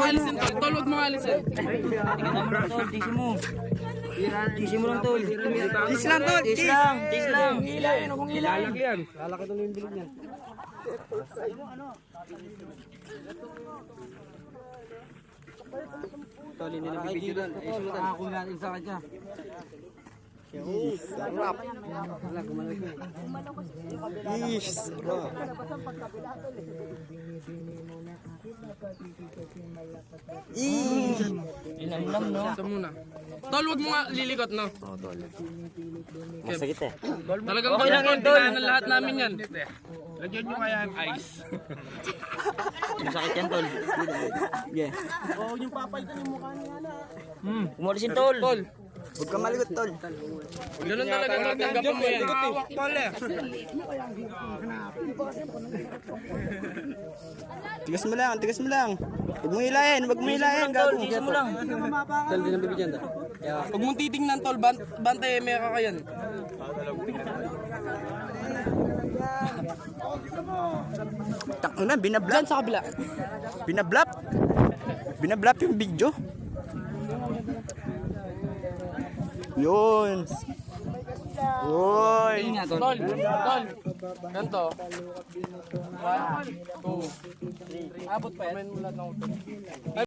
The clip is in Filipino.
alisin, tol. Tol, huwag mo alisin. Tol, tisi mo. Tisi mo lang, tol. Tis lang, tol. Tis lang, tis lang. Lalaki yan. Lalaki tol yung bilog niyan. Tol, hindi na bibidyo doon. Ako natin sa kanya. Sarap. Wala, gumalag na. Sarap. Inamlam, no? Isa muna. Tol, huwag mo nga lilikot, no? Masakit eh. Talagang okay lang yan, tol. Ng lahat namin yan. Lagyan nyo kaya ang ice. Masakit yan, tol. Yeah. Umalisin, tol. Tol, Huwag ka malikot, tol. ganun talaga tatanggapin mo yan. Tigas mo lang, tigas mo lang. Huwag mo hilahin, huwag mo hilahin. Tol, Gago. tisi mo lang. Tol, di na bibigyan ta. Huwag mong titingnan, tol. Bantay, may kakayan. Takang na, binablap. Diyan sa kabila. Binablap. Binablap yung video. Yun. Uy. Tol, tol. Ganto. 1, 2, 3. Abot pa yan.